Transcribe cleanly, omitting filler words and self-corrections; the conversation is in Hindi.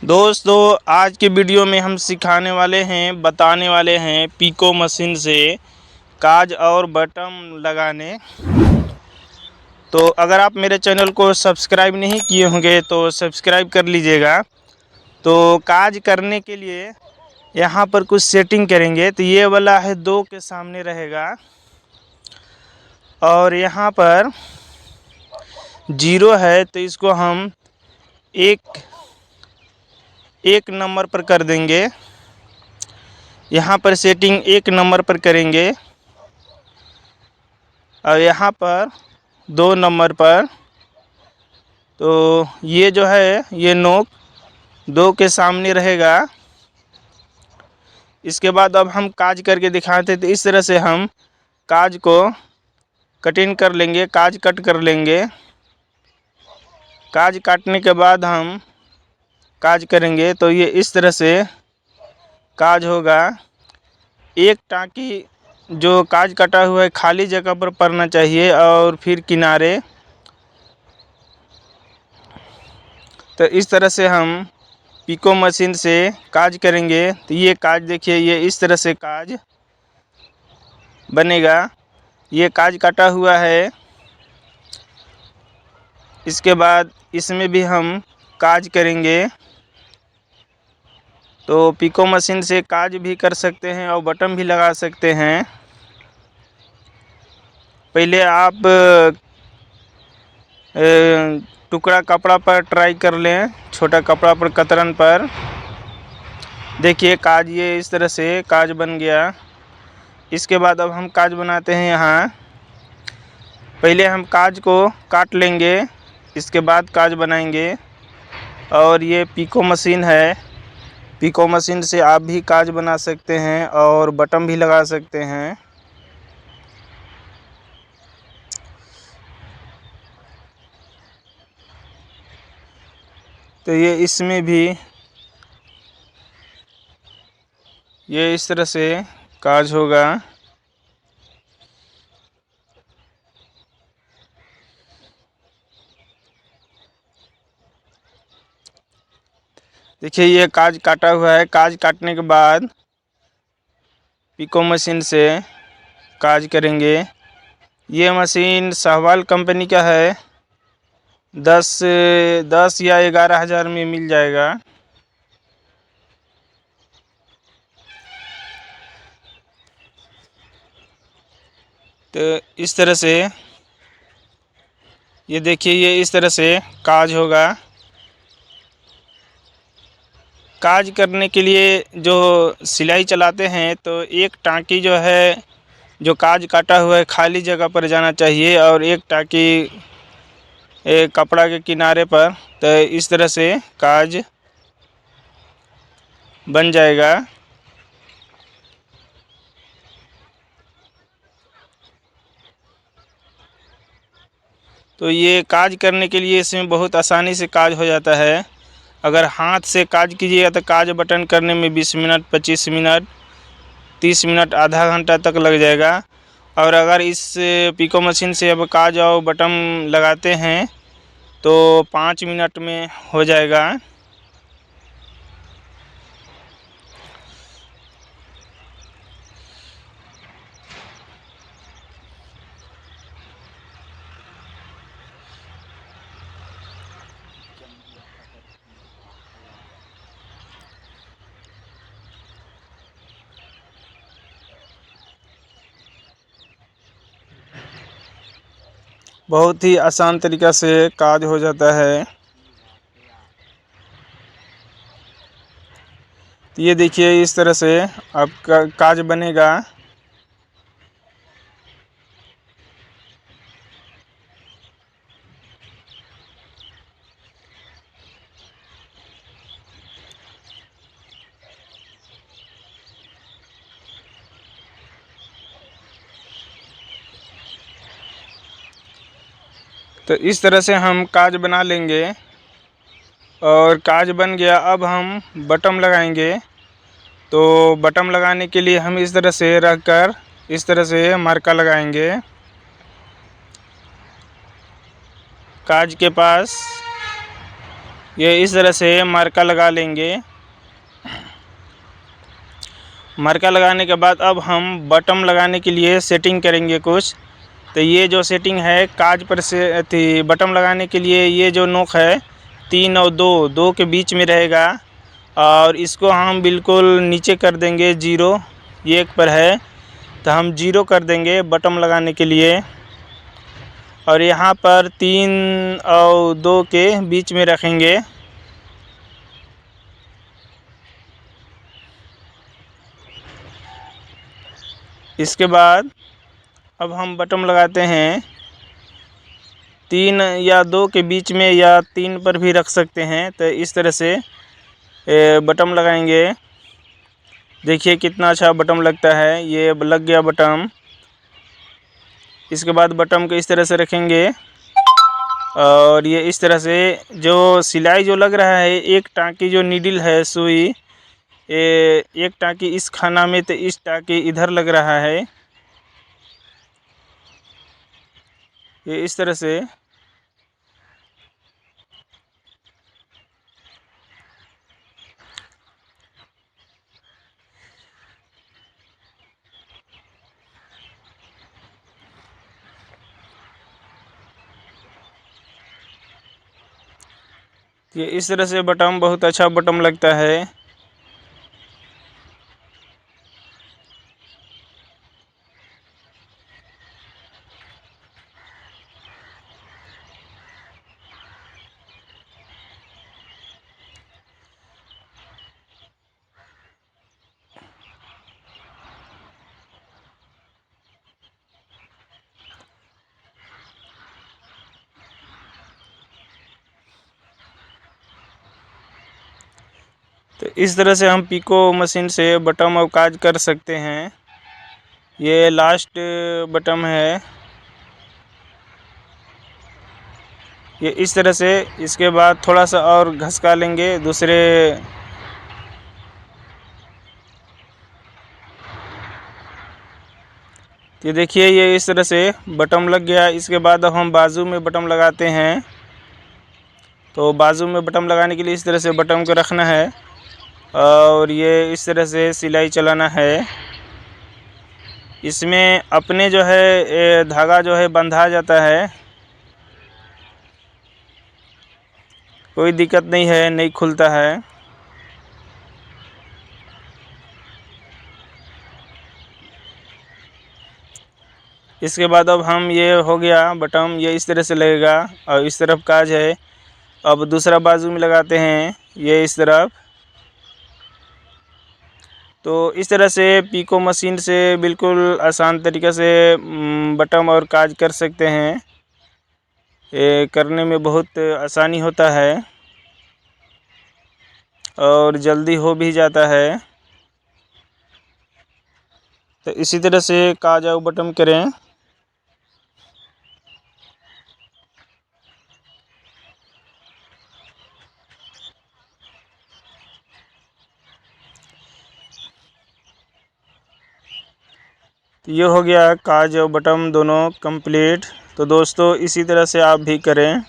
दोस्तों, आज की वीडियो में हम बताने वाले हैं पीको मशीन से काज और बटन लगाने। तो अगर आप मेरे चैनल को सब्सक्राइब नहीं किए होंगे तो सब्सक्राइब कर लीजिएगा। तो काज करने के लिए यहाँ पर कुछ सेटिंग करेंगे। तो ये वाला है 2 के सामने रहेगा और यहाँ पर 0 है, तो इसको हम एक नंबर पर कर देंगे। यहाँ पर सेटिंग 1 नंबर पर करेंगे और यहाँ पर 2 नंबर पर। तो ये जो है ये नोक 2 के सामने रहेगा। इसके बाद अब हम काज करके दिखाते हैं। तो इस तरह से हम काज को कटिंग कर लेंगे, काज कट कर लेंगे। काज काटने के बाद हम काज करेंगे। तो ये इस तरह से काज होगा। एक टाँकी जो काज कटा हुआ है खाली जगह पर पड़ना चाहिए और फिर किनारे। तो इस तरह से हम पीको मशीन से काज करेंगे। तो ये काज देखिए, ये इस तरह से काज बनेगा। ये काज काटा हुआ है। इसके बाद इसमें भी हम काज करेंगे। तो पीको मशीन से काज भी कर सकते हैं और बटन भी लगा सकते हैं। पहले आप टुकड़ा कपड़ा पर ट्राई कर लें, छोटा कपड़ा पर, कतरन पर। देखिए काज ये इस तरह से काज बन गया। इसके बाद अब हम काज बनाते हैं। यहाँ पहले हम काज को काट लेंगे, इसके बाद काज बनाएंगे। और ये पीको मशीन है। पीको मशीन से आप भी काज बना सकते हैं और बटन भी लगा सकते हैं। तो ये इसमें भी ये इस तरह से काज होगा। देखिए ये काज काटा हुआ है। काज काटने के बाद पीको मशीन से काज करेंगे। ये मशीन सहवाल कंपनी का है। 10 या 11,000 में मिल जाएगा। तो इस तरह से ये देखिए, ये इस तरह से काज होगा। काज करने के लिए जो सिलाई चलाते हैं तो एक टाँकी जो है, जो काज काटा हुआ है खाली जगह पर जाना चाहिए और एक टाँकी कपड़ा के किनारे पर। तो इस तरह से काज बन जाएगा। तो ये काज करने के लिए इसमें बहुत आसानी से काज हो जाता है। अगर हाथ से काज कीजिएगा तो काज बटन करने में 20 मिनट, 25 मिनट, 30 मिनट, आधा घंटा तक लग जाएगा। और अगर इस पीको मशीन से अब काज और बटन लगाते हैं तो 5 मिनट में हो जाएगा। बहुत ही आसान तरीक़ा से काज हो जाता है। तो ये देखिए इस तरह से आपका काज बनेगा। तो इस तरह से हम काज बना लेंगे और काज बन गया। अब हम बटन लगाएंगे। तो बटन लगाने के लिए हम इस तरह से रख कर इस तरह से मार्का लगाएंगे काज के पास। ये इस तरह से मार्का लगा लेंगे। मार्का लगाने के बाद अब हम बटन लगाने के लिए सेटिंग करेंगे कुछ। तो ये जो सेटिंग है काज पर से थी बटन लगाने के लिए, ये जो नोक है 3 और 2 के बीच में रहेगा और इसको हम बिल्कुल नीचे कर देंगे 0। ये 1 पर है तो हम 0 कर देंगे बटन लगाने के लिए। और यहाँ पर 3 और 2 के बीच में रखेंगे। इसके बाद अब हम बटन लगाते हैं 3 या 2 के बीच में, या 3 पर भी रख सकते हैं। तो इस तरह से बटन लगाएंगे। देखिए कितना अच्छा बटन लगता है, ये लग गया बटन। इसके बाद बटन को इस तरह से रखेंगे और ये इस तरह से जो सिलाई जो लग रहा है, एक टाँकी जो नीडल है सुई, एक टाँकी इस खाना में तो इस टाँकी इधर लग रहा है। ये इस तरह से बटन बहुत अच्छा बटन लगता है। तो इस तरह से हम पिको मशीन से बटन और काज कर सकते हैं। ये लास्ट बटन है, ये इस तरह से। इसके बाद थोड़ा सा और घसका लेंगे दूसरे। ये देखिए ये इस तरह से बटन लग गया। इसके बाद अब हम बाजू में बटन लगाते हैं। तो बाजू में बटन लगाने के लिए इस तरह से बटन को रखना है और ये इस तरह से सिलाई चलाना है। इसमें अपने जो है धागा जो है बंधा जाता है, कोई दिक्कत नहीं है, नहीं खुलता है। इसके बाद अब हम ये हो गया बटन, ये इस तरह से लगेगा और इस तरफ काज है। अब दूसरा बाजू में लगाते हैं, ये इस तरफ। तो इस तरह से पिको मशीन से बिल्कुल आसान तरीक़े से बटन और काज कर सकते हैं। ये करने में बहुत आसानी होता है और जल्दी हो भी जाता है। तो इसी तरह से काज और बटन करें। तो ये हो गया काज और बटन दोनों कंप्लीट। तो दोस्तों इसी तरह से आप भी करें।